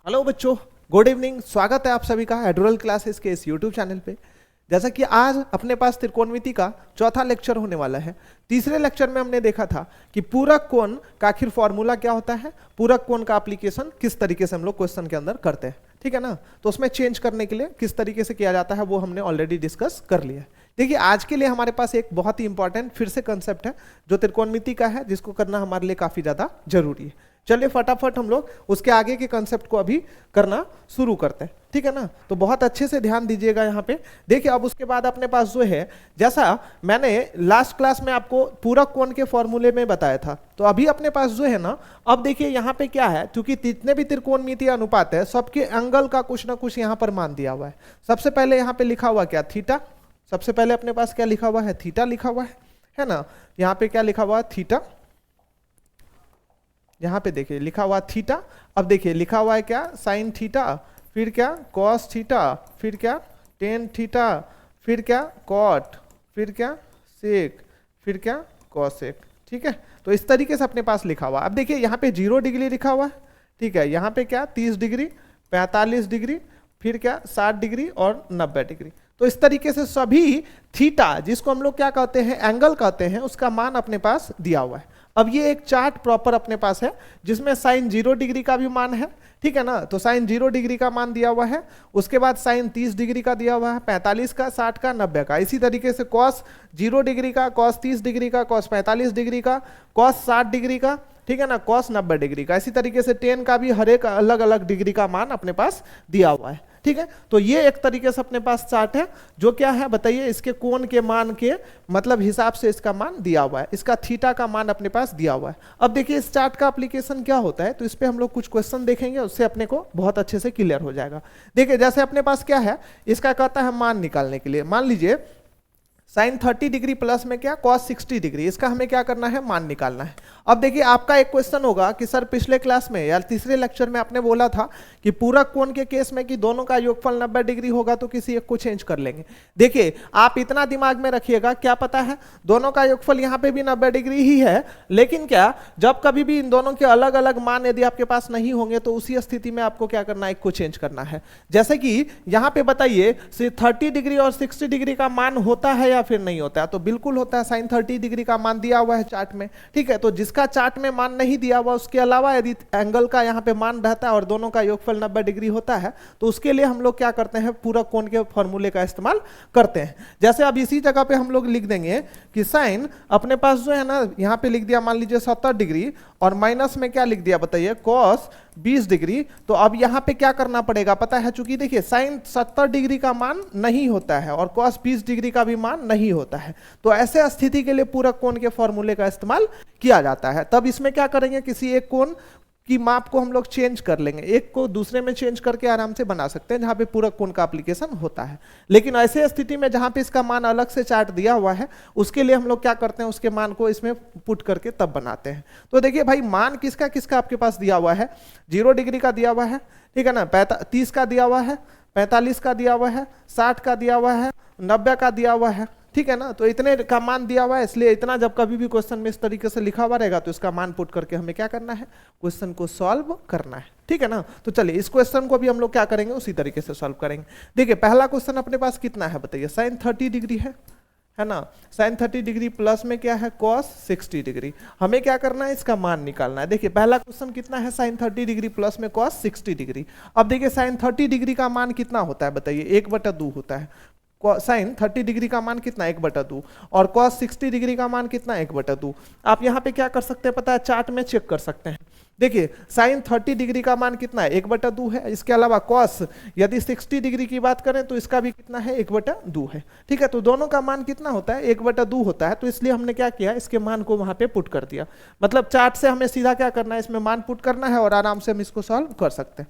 Hello बच्चों, good evening. स्वागत है आप सभी का एडुरल क्लासेस के इस यूट्यूब चैनल पे। जैसा कि आज अपने पास त्रिकोणमिति का चौथा लेक्चर होने वाला है। तीसरे लेक्चर में हमने देखा था कि पूरक कोण का आखिर फॉर्मूला क्या होता है, पूरक कोण का एप्लीकेशन किस तरीके से हम लोग क्वेश्चन के अंदर करते हैं, ठीक है ना। तो उसमें चेंज करने के लिए किस तरीके से किया जाता है वो हमने ऑलरेडी डिस्कस कर लिया है। देखिए, आज के लिए हमारे पास एक बहुत ही इंपॉर्टेंट फिर से कंसेप्ट है जो त्रिकोणमिति का है, जिसको करना हमारे लिए काफी ज्यादा जरूरी है। चलिए फटाफट हम लोग उसके आगे के कंसेप्ट को अभी करना शुरू करते हैं, ठीक है ना। तो बहुत अच्छे से ध्यान दीजिएगा यहाँ पे। देखिए, अब उसके बाद अपने पास जो है, जैसा मैंने लास्ट क्लास में आपको पूरक कोण के फॉर्मूले में बताया था, तो अभी अपने पास जो है ना, अब देखिए यहाँ पे क्या है, क्योंकि जितने भी त्रिकोणमितीय अनुपात है सबके एंगल का कुछ ना कुछ यहाँ पर मान दिया हुआ है। सबसे पहले यहाँ पे लिखा हुआ क्या, थीटा। सबसे पहले अपने पास क्या लिखा हुआ है, थीटा लिखा हुआ है ना। यहाँ पे क्या लिखा हुआ है, थीटा। यहाँ पे देखिए लिखा हुआ थीटा। अब देखिए लिखा हुआ है क्या, साइन थीटा, फिर क्या कॉस थीटा, फिर क्या टेन थीटा, फिर क्या कॉट, फिर क्या सेक, फिर क्या कॉसेक, ठीक है। तो इस तरीके से अपने पास लिखा हुआ। अब देखिए यहाँ पे 0 डिग्री लिखा हुआ है, ठीक है। यहाँ पे क्या 30 डिग्री, 45 डिग्री, फिर क्या 60 डिग्री और 90 डिग्री। तो इस तरीके से सभी थीटा, जिसको हम लोग क्या कहते हैं, एंगल कहते हैं, उसका मान अपने पास दिया हुआ है। अब ये एक चार्ट प्रॉपर अपने पास है जिसमें साइन 0 डिग्री का भी मान है, ठीक है ना। तो साइन 0 डिग्री का मान दिया हुआ है, उसके बाद साइन 30 डिग्री का दिया हुआ है, 45 का, 60 का, 90 का। इसी तरीके से कॉस 0 डिग्री का, कॉस 30 डिग्री का, कॉस 45 डिग्री का, कॉस 60 डिग्री का, ठीक है ना, कॉस 90 डिग्री का। इसी तरीके से टेन का भी हर एक अलग अलग डिग्री का मान अपने पास दिया हुआ है, ठीक है। तो ये एक तरीके से अपने पास चार्ट है जो क्या है बताइए, इसके कोण के मान के मतलब हिसाब से इसका मान दिया हुआ है, इसका थीटा का मान अपने पास दिया हुआ है। अब देखिए इस चार्ट का एप्लीकेशन क्या होता है, तो इस पे हम लोग कुछ क्वेश्चन देखेंगे, उससे अपने को बहुत अच्छे से क्लियर हो जाएगा। देखिए जैसे अपने पास क्या है, इसका कहता है मान निकालने के लिए, मान लीजिए साइन 30 डिग्री प्लस में क्या कॉस 60 डिग्री, इसका हमें क्या करना है, मान निकालना है। अब देखिए आपका एक क्वेश्चन होगा कि सर पिछले क्लास में या तीसरे लेक्चर में आपने बोला था कि पूरक कोण के केस में कि दोनों का योगफल 90 डिग्री होगा तो किसी एक को चेंज कर लेंगे। देखिए आप इतना दिमाग में रखिएगा, क्या पता है दोनों का योगफल यहाँ पे भी 90 डिग्री ही है, लेकिन क्या जब कभी भी इन दोनों के अलग अलग मान यदि आपके पास नहीं होंगे तो उसी स्थिति में आपको क्या करना है, एक को चेंज करना है। जैसे कि यहाँ पे बताइए 30 डिग्री और 60 डिग्री का मान होता है या फिर नहीं होता है, तो बिल्कुल होता है। साइन 30 डिग्री का मान दिया हुआ है चार्ट में, ठीक है। तो जिसका चार्ट में मान नहीं दिया हुआ उसके अलावा यदि एंगल का यहाँ पे मान रहता है और दोनों का योगफल 90 डिग्री होता है तो उसके लिए हम लोग क्या करते हैं, पूरक कोण के फॉर्मूले का इस्तेमाल करते हैं। जैसे अब इसी जगह पे हम लोग लिख देंगे कि साइन अपने पास जो है ना, यहाँ पे लिख दिया मान लीजिए 70 डिग्री और माइनस में क्या लिख दिया बताइए, कॉस 20 डिग्री। तो अब यहाँ पे क्या करना पड़ेगा पता है, चूंकि देखिए साइन 70 डिग्री का मान नहीं होता है और कॉस 20 डिग्री का भी मान नहीं होता है, तो ऐसे स्थिति के लिए पूरक कोण के फॉर्मूले का इस्तेमाल किया जाता है। तब इसमें क्या करेंगे, किसी एक कोण की माप को हम लोग चेंज कर लेंगे, एक को दूसरे में चेंज करके आराम से बना सकते हैं जहां पे पूरक कोण का एप्लीकेशन होता है। लेकिन ऐसे स्थिति में जहां पे इसका मान अलग से चार्ट दिया हुआ है उसके लिए हम लोग क्या करते हैं, उसके मान को इसमें पुट करके तब बनाते हैं। तो देखिए भाई मान किसका किसका आपके पास दिया हुआ है, 0 डिग्री का दिया हुआ है, ठीक है ना, 30 का दिया हुआ है, 45 का दिया हुआ है, 60 का दिया हुआ है, 90 का दिया हुआ है, ठीक है ना। तो इतने का मान दिया हुआ है, इसलिए इतना जब कभी भी क्वेश्चन में इस तरीके से लिखा हुआ रहेगा तो इसका मान पुट करके हमें क्या करना है, क्वेश्चन को सॉल्व करना है, ठीक है ना। तो चलिए इस क्वेश्चन को भी हम लोग क्या करेंगे, उसी तरीके से सॉल्व करेंगे। देखिए पहला क्वेश्चन अपने पास कितना है बताइए, साइन 30 डिग्री है ना। साइन 30 डिग्री प्लस में क्या है, कॉस 60 डिग्री। हमें क्या करना है, इसका मान निकालना है। देखिए पहला क्वेश्चन कितना है, साइन 30 डिग्री प्लस में कॉस 60 डिग्री। अब देखिए साइन 30 डिग्री का मान कितना होता है बताइए, 1/2 होता है। साइन 30 डिग्री का मान कितना, 1/2, और कॉस 60 डिग्री का मान कितना, 1/2। आप यहाँ पे क्या कर सकते हैं पता है, चार्ट में चेक कर सकते हैं। देखिए साइन 30 डिग्री का मान कितना है, 1/2 है। इसके अलावा कॉस यदि 60 डिग्री की बात करें तो इसका भी कितना है, 1/2 है, ठीक है। तो दोनों का मान कितना होता है, 1/2 होता है। तो इसलिए हमने क्या किया, इसके मान को वहां पे पुट कर दिया। मतलब चार्ट से हमें सीधा क्या करना है, इसमें मान पुट करना है और आराम से हम इसको सॉल्व कर सकते हैं।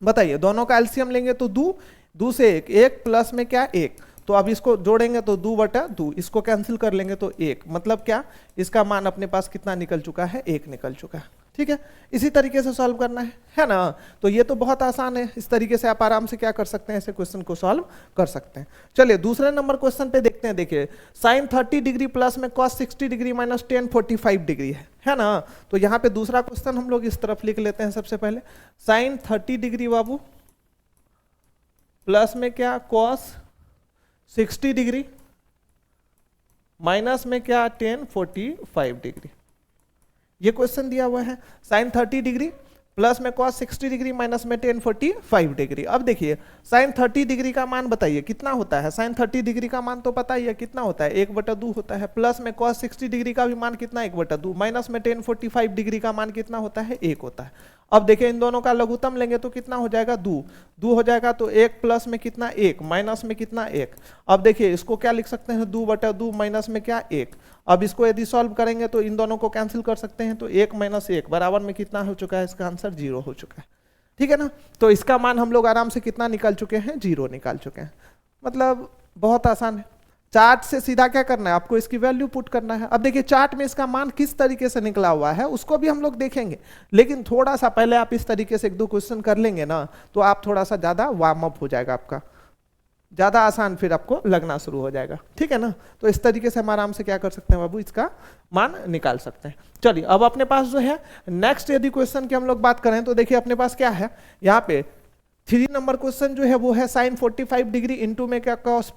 बताइए दोनों का एलसीएम लेंगे तो 2 से 1 प्लस में क्या 1, तो अब इसको जोड़ेंगे तो 2/2, इसको कैंसिल कर लेंगे तो 1, मतलब क्या इसका मान अपने पास कितना निकल चुका है, 1 निकल चुका है, ठीक है, इसी तरीके से सॉल्व करना है ना। तो ये तो बहुत आसान है, इस तरीके से आप आराम से क्या कर सकते हैं, ऐसे क्वेश्चन को सॉल्व कर सकते हैं। चलिए दूसरे नंबर क्वेश्चन पे देखते हैं। देखिए साइन 30 डिग्री प्लस में cos 60 degree minus ten 45 degree है ना। तो यहाँ पे दूसरा क्वेश्चन हम लोग इस तरफ लिख लेते हैं। सबसे पहले साइन 30 डिग्री बाबू प्लस में क्या कॉस 60 डिग्री माइनस में क्या टेन 45 डिग्री, ये क्वेश्चन दिया हुआ है। साइन 30 डिग्री प्लस में कॉस 60 डिग्री माइनस में टेन 45 डिग्री। अब देखिए साइन 30 डिग्री का मान बताइए कितना होता है। साइन 30 डिग्री का मान तो पता ही है कितना होता है, 1/2 होता है। प्लस में कॉस 60 डिग्री का भी मान कितना 1/2, माइनस में टेन 45 डिग्री का मान कितना होता है 1 होता है। अब देखिए इन दोनों का लघुत्तम लेंगे तो कितना हो जाएगा 2 हो जाएगा। तो 1 प्लस में कितना 1 माइनस में कितना 1। अब देखिए इसको क्या लिख सकते हैं 2/2 माइनस में क्या 1। अब इसको यदि सॉल्व करेंगे तो इन दोनों को कैंसिल कर सकते हैं। तो 1 - 1 बराबर में कितना हो चुका है, इसका आंसर 0 हो चुका है। ठीक है ना। तो इसका मान हम लोग आराम से कितना निकाल चुके हैं, 0 निकाल चुके हैं। मतलब बहुत आसान है। चार्ट से सीधा क्या करना है, आपको इसकी वैल्यू पुट करना है। अब देखिए चार्ट में इसका मान किस तरीके से निकला हुआ है उसको भी हम लोग देखेंगे, लेकिन थोड़ा सा पहले आप इस तरीके से 1-2 क्वेश्चन कर लेंगे ना तो आप थोड़ा सा ज्यादा वार्म अप हो जाएगा, आपका ज्यादा आसान फिर आपको लगना शुरू हो जाएगा। ठीक है ना। तो इस तरीके से हम आराम से क्या कर सकते हैं बाबू, इसका मान निकाल सकते हैं। चलिए अब अपने पास जो है नेक्स्ट यदि क्वेश्चन की हम लोग बात करें तो देखिए अपने पास क्या है, यहाँ पे 3 नंबर क्वेश्चन जो है वो है साइन 45 डिग्री इंटू में क्या कॉस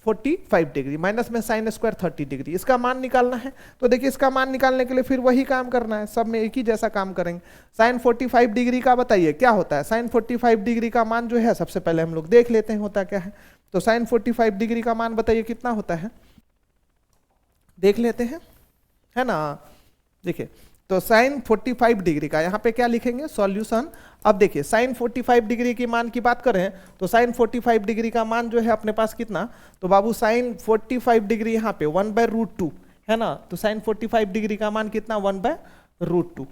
45 डिग्री माइनस में साइन स्क्वायर 30 डिग्री, इसका मान निकालना है। तो देखिए इसका मान निकालने के लिए फिर वही काम करना है, सब में एक ही जैसा काम करेंगे। साइन 45 डिग्री का बताइए क्या होता है। साइन 45 डिग्री का मान जो है सबसे पहले हम लोग देख लेते हैं होता क्या है। तो साइन 45 डिग्री का मान बताइए कितना होता है, देख लेते हैं, है ना। देखिए तो साइन 45 डिग्री का यहाँ पे क्या लिखेंगे, सॉल्यूशन। अब देखिए साइन 45 डिग्री की मान की बात करें तो साइन 45 डिग्री का मान जो है अपने पास कितना, तो बाबू साइन 45 डिग्री यहाँ पे 1/√2 है ना। तो साइन 45 डिग्री का मान कितना 1/√2।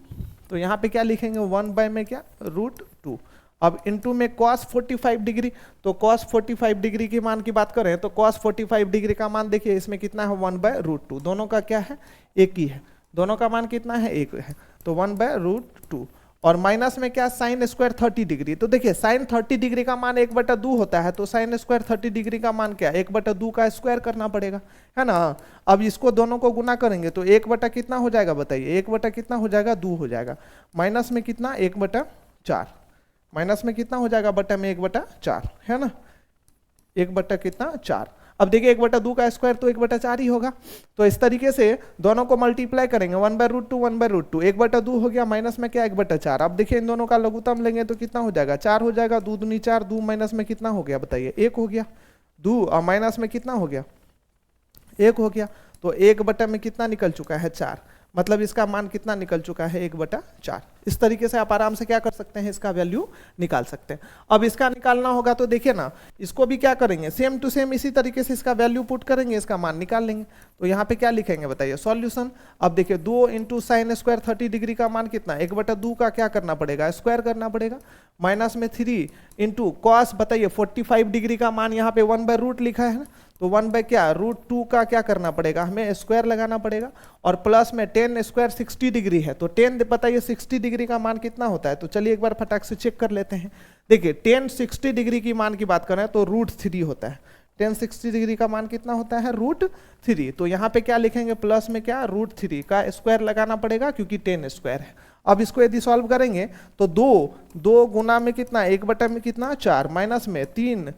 तो यहाँ पे क्या लिखेंगे 1 में क्या √2। अब इनटू में cos 45 डिग्री, तो cos 45 डिग्री की मान की बात करें तो cos 45 डिग्री का मान देखिए इसमें कितना है 1/√2, दोनों का क्या है एक ही है, दोनों का मान कितना है एक है। तो 1/√2 और माइनस में क्या साइन स्क्वायर 30 डिग्री। तो देखिए साइन 30 डिग्री का मान 1/2 होता है, तो साइन स्क्वायर 30 डिग्री का मान क्या 1/2 का स्क्वायर करना पड़ेगा, है ना। अब इसको दोनों को गुना करेंगे तो 1 कितना हो जाएगा बताइए, 1 कितना हो जाएगा 2 हो जाएगा, माइनस में कितना 1/4, माइनस में कितना हो जाएगा बटा में 1/4 है ना, 1 कितना 4। अब देखिए 1/2 का स्क्वायर तो 1/4 ही होगा। तो इस तरीके से दोनों को मल्टीप्लाई करेंगे 1/√2 1/√2, 1/2 हो गया माइनस में क्या 1/4। अब देखिए इन दोनों का लघुत्तम लेंगे तो कितना हो जाएगा 4 हो जाएगा, 2 दूनी 4, 2 माइनस में कितना हो गया बताइए 1 हो गया, 2 और माइनस में कितना हो गया 1 हो गया। तो 1 में कितना निकल चुका है 4, मतलब इसका मान कितना निकल चुका है 1/4। इस तरीके से आप आराम से क्या कर सकते हैं, इसका वैल्यू निकाल सकते हैं। अब इसका निकालना होगा तो देखिए ना इसको भी क्या करेंगे सेम टू सेम इसी तरीके से इसका वैल्यू पुट करेंगे, इसका मान निकाल लेंगे। तो यहाँ पे क्या लिखेंगे बताइए सॉल्यूशन। अब देखिए 2 इंटू साइन स्क्वायर 30 डिग्री का मान कितना 1/2 का क्या करना पड़ेगा स्क्वायर करना पड़ेगा, माइनस में 3 इंटू कॉस बताइए 45 डिग्री का मान यहाँ पे 1/रूट लिखा है ना, तो 1 क्या √2 का क्या करना पड़ेगा हमें स्क्वायर लगाना पड़ेगा, और प्लस में 10 स्क्वायर 60 डिग्री है। तो 10 बताइए 60 डिग्री का मान कितना होता है, तो चलिए एक बार फटाक से चेक कर लेते हैं। देखिए 10 60 डिग्री की मान की बात करें तो √3 होता है, 10 60 डिग्री का मान कितना होता है √3। तो यहाँ पे क्या लिखेंगे प्लस में क्या √3 का स्क्वायर लगाना पड़ेगा क्योंकि 10 स्क्वायर है। अब इसको यदि सॉल्व करेंगे तो 2 गुना में कितना 1 में कितना 4, माइनस में 3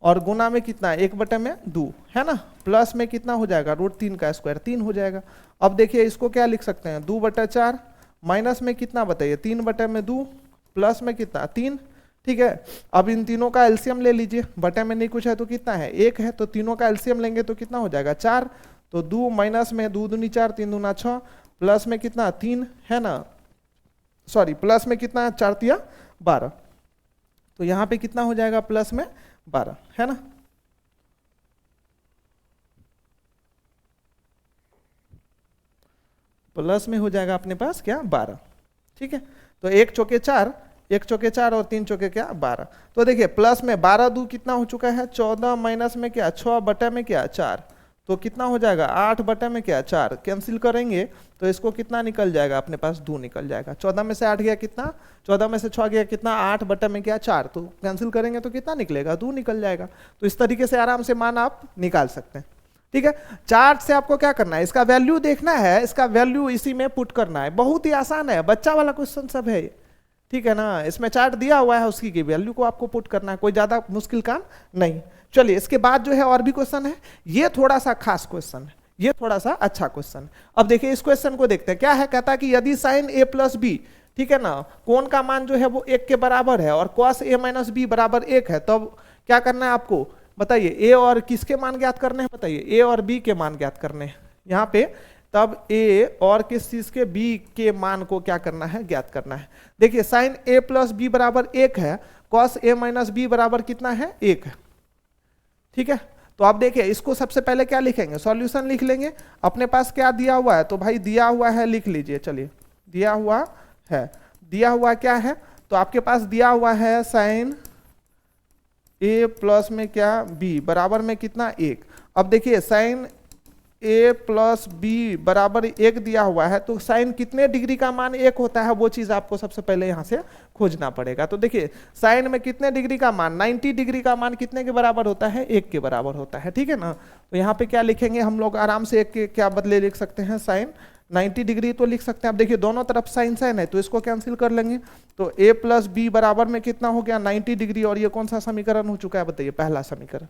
और गुना में कितना 1/2 है ना, प्लस में कितना हो जाएगा √3 का स्क्वायर 3 हो जाएगा। अब देखिए इसको क्या लिख सकते हैं 2/4 माइनस में कितना बताइए 3/2 प्लस में कितना 3। ठीक है, अब इन तीनों का एलसीएम ले लीजिए, बटे में नहीं कुछ है तो कितना है 1 है, तो तीनों का एलसीएम लेंगे तो कितना हो जाएगा 4। तो 2 माइनस में 2 दूनी 4, 3 दूना 6, प्लस में कितना 3 है ना, सॉरी प्लस में कितना 4 तिया 12। तो यहाँ पे कितना हो जाएगा प्लस में 12 है ना। प्लस में हो जाएगा अपने पास क्या 12। ठीक है, तो 1 चौके 4, 1 चौके 4 और 3 चौके क्या 12। तो देखिए प्लस में 12 2 कितना हो चुका है 14, माइनस में क्या 6 बटे में क्या 4, तो कितना हो जाएगा 8 बटे में क्या 4, कैंसिल करेंगे तो इसको कितना निकल जाएगा अपने पास 2 निकल जाएगा। 14 में से 8 गया कितना, 14 में से 6 गया कितना 8 बटे में क्या 4, तो कैंसिल करेंगे तो कितना निकलेगा 2 निकल जाएगा। तो इस तरीके से आराम से मान आप निकाल सकते हैं। ठीक है, चार्ट से आपको क्या करना है, इसका वैल्यू देखना है, इसका वैल्यू इसी में पुट करना है, बहुत ही आसान है, बच्चा वाला क्वेश्चन सब है। ठीक है ना, इसमें चार्ट दिया हुआ है, उसकी की वैल्यू को आपको पुट करना है, कोई ज्यादा मुश्किल काम नहीं। चलिए इसके बाद जो है और भी क्वेश्चन है, ये थोड़ा सा खास क्वेश्चन है, ये थोड़ा सा अच्छा क्वेश्चन है। अब देखिए इस क्वेश्चन को देखते हैं, क्या है, कहता है कि यदि साइन ए प्लस बी, ठीक है ना, कोण का मान जो है वो 1 के बराबर है और कॉस ए माइनस बी बराबर 1 है, तब क्या करना है आपको बताइए, ए और किसके मान ज्ञात करने हैं बताइए, ए और बी के मान ज्ञात करने हैं यहाँ पे। तब ए और किस चीज के, बी के मान को क्या करना है, ज्ञात करना है। देखिए साइन ए प्लस बी बराबर 1 है, कॉस ए माइनस बी बराबर कितना है 1 है। ठीक है, तो आप देखिए इसको सबसे पहले क्या लिखेंगे, सॉल्यूशन लिख लेंगे। अपने पास क्या दिया हुआ है, तो भाई दिया हुआ है लिख लीजिए, चलिए दिया हुआ है, दिया हुआ क्या है, तो आपके पास दिया हुआ है साइन ए प्लस में क्या बी बराबर में कितना 1। अब देखिए साइन ए प्लस बी बराबर 1 दिया हुआ है, तो साइन कितने डिग्री का मान 1 होता है वो चीज आपको सबसे पहले यहां से खोजना पड़ेगा। तो देखिए साइन में कितने डिग्री का मान, 90 डिग्री का मान कितने के बराबर होता है, 1 के बराबर होता है। ठीक है ना, तो यहाँ पे क्या लिखेंगे हम लोग आराम से 1 के क्या बदले लिख सकते हैं, साइन 90 डिग्री तो लिख सकते हैं। अब देखिए दोनों तरफ साइन साइन है तो इसको कैंसिल कर लेंगे, तो a प्लस बी बराबर में कितना हो गया 90 डिग्री, और ये कौन सा समीकरण हो चुका है बताइए, पहला समीकरण।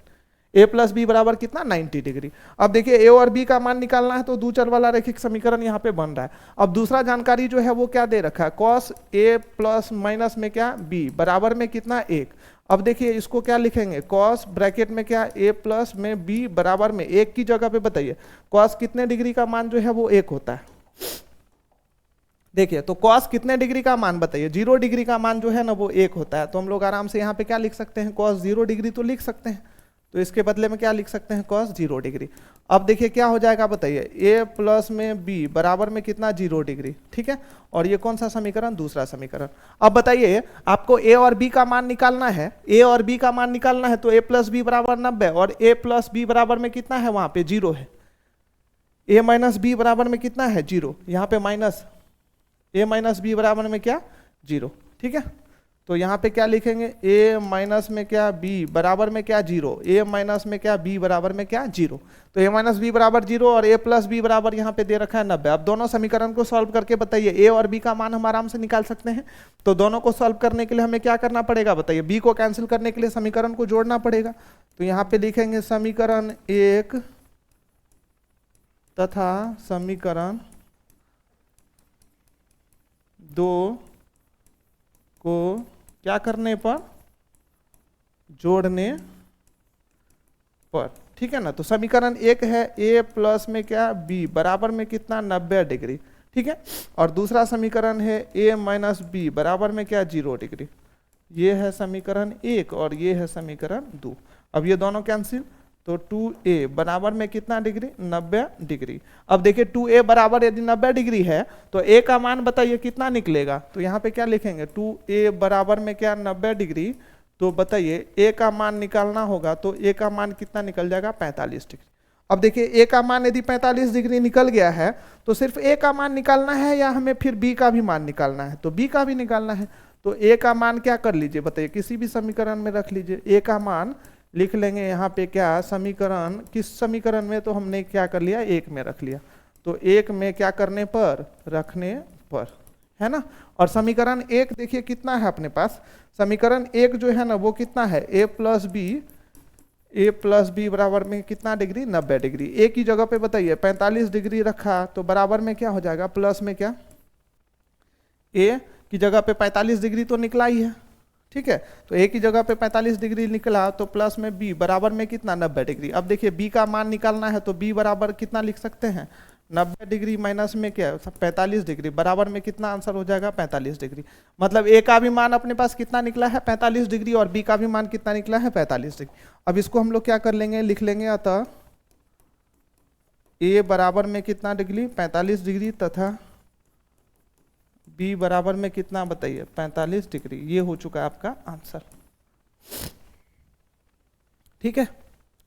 a प्लस बी बराबर कितना 90 डिग्री। अब देखिए a और b का मान निकालना है, तो दो चर वाला रैखिक समीकरण यहाँ पे बन रहा है। अब दूसरा जानकारी जो है वो क्या दे रखा है, cos a प्लस माइनस में क्या b बराबर में कितना 1। अब देखिए इसको क्या लिखेंगे, cos ब्रैकेट में क्या a प्लस में b बराबर में 1 की जगह पे बताइए cos कितने डिग्री का मान जो है वो 1 होता है। देखिए तो cos कितने डिग्री का मान बताइए, 0 डिग्री का मान जो है ना वो 1 होता है। तो हम लोग आराम से यहाँ पे क्या लिख सकते हैं, cos 0 डिग्री तो लिख सकते हैं, तो इसके बदले में क्या लिख सकते हैं, cos 0 डिग्री। अब देखिए क्या हो जाएगा बताइए, a प्लस में b बराबर में कितना 0 डिग्री। ठीक है, और ये कौन सा समीकरण, दूसरा समीकरण। अब बताइए आपको a और b का मान निकालना है, a और b का मान निकालना है, तो a प्लस बी बराबर 90 और a प्लस बी बराबर में कितना है, वहां पे 0 है। a माइनस बी बराबर में कितना है 0, यहाँ पे माइनस a माइनस बी बराबर में क्या 0। ठीक है, तो यहाँ पे क्या लिखेंगे, a माइनस में क्या b बराबर में क्या 0, a माइनस में क्या b बराबर में क्या 0। तो a माइनस बी बराबर 0 और a प्लस बी बराबर यहाँ पे दे रखा है 90। अब दोनों समीकरण को सॉल्व करके बताइए a और b का मान हम आराम से निकाल सकते हैं। तो दोनों को सॉल्व करने के लिए हमें क्या करना पड़ेगा बताइए, b को कैंसिल करने के लिए समीकरण को जोड़ना पड़ेगा। तो यहाँ पे लिखेंगे समीकरण 1 तथा समीकरण 2 को क्या करने पर, जोड़ने पर। ठीक है ना, तो समीकरण 1 है a प्लस में क्या b बराबर में कितना 90 डिग्री। ठीक है, और दूसरा समीकरण है a माइनस बी बराबर में क्या 0 डिग्री। ये है समीकरण 1 और ये है समीकरण 2। अब ये दोनों कैंसिल, तो 2a बराबर में कितना डिग्री 90 डिग्री। अब देखिए 2a बराबर यदि 90 डिग्री है तो a का मान बताइए कितना निकलेगा। तो यहाँ पे क्या लिखेंगे, 2a बराबर में क्या 90 डिग्री, तो बताइए a का मान निकालना होगा, तो a का मान कितना निकल जाएगा 45 डिग्री। अब देखिए a का मान यदि 45 डिग्री निकल गया है तो सिर्फ a का मान निकालना है या हमें फिर b का भी मान निकालना है, तो b का भी निकालना है। तो a का मान क्या कर लीजिए बताइए, किसी भी समीकरण में रख लीजिए, a का मान लिख लेंगे यहाँ पे क्या समीकरण, किस समीकरण में, तो हमने क्या कर लिया 1 में रख लिया, तो 1 में क्या करने पर, रखने पर, है ना। और समीकरण 1 देखिए कितना है अपने पास, समीकरण 1 जो है ना वो कितना है, a प्लस बी बराबर में कितना डिग्री 90 डिग्री। a की जगह पे बताइए 45 डिग्री रखा तो बराबर में क्या हो जाएगा, प्लस में क्या a की जगह पे 45 डिग्री तो निकला ही है। ठीक है, तो a की जगह पे 45 डिग्री निकला, तो प्लस में b बराबर में कितना 90 डिग्री। अब देखिए b का मान निकालना है, तो b बराबर कितना लिख सकते हैं 90 डिग्री माइनस में क्या 45 डिग्री बराबर में कितना आंसर हो जाएगा 45 डिग्री। मतलब a का भी मान अपने पास कितना निकला है 45 डिग्री और b का भी मान कितना निकला है 45 डिग्री। अब इसको हम लोग क्या कर लेंगे, लिख लेंगे, अतः a बराबर में कितना डिग्री 45 डिग्री तथा b बराबर में कितना बताइए 45 डिग्री। ये हो चुका है आपका आंसर। ठीक है,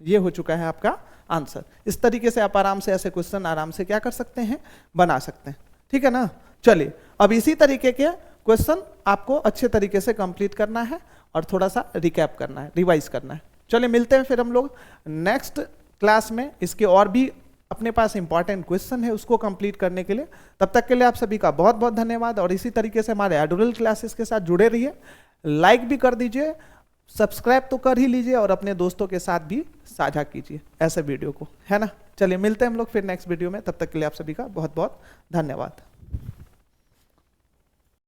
ये हो चुका है आपका आंसर। इस तरीके से आप आराम से ऐसे क्वेश्चन आराम से क्या कर सकते हैं, बना सकते हैं। ठीक है ना। चलिए अब इसी तरीके के क्वेश्चन आपको अच्छे तरीके से कंप्लीट करना है और थोड़ा सा रिकैप करना है, रिवाइज करना है। चलिए मिलते हैं फिर हम लोग नेक्स्ट क्लास में, इसके और भी अपने पास इंपॉर्टेंट क्वेश्चन है उसको कंप्लीट करने के लिए। तब तक के लिए आप सभी का बहुत बहुत धन्यवाद और इसी तरीके से हमारे एडोरल क्लासेस के साथ जुड़े रहिए। लाइक भी कर दीजिए, सब्सक्राइब तो कर ही लीजिए और अपने दोस्तों के साथ भी साझा कीजिए ऐसे वीडियो को, है ना। चलिए मिलते हैं हम लोग फिर नेक्स्ट वीडियो में, तब तक के लिए आप सभी का बहुत बहुत धन्यवाद।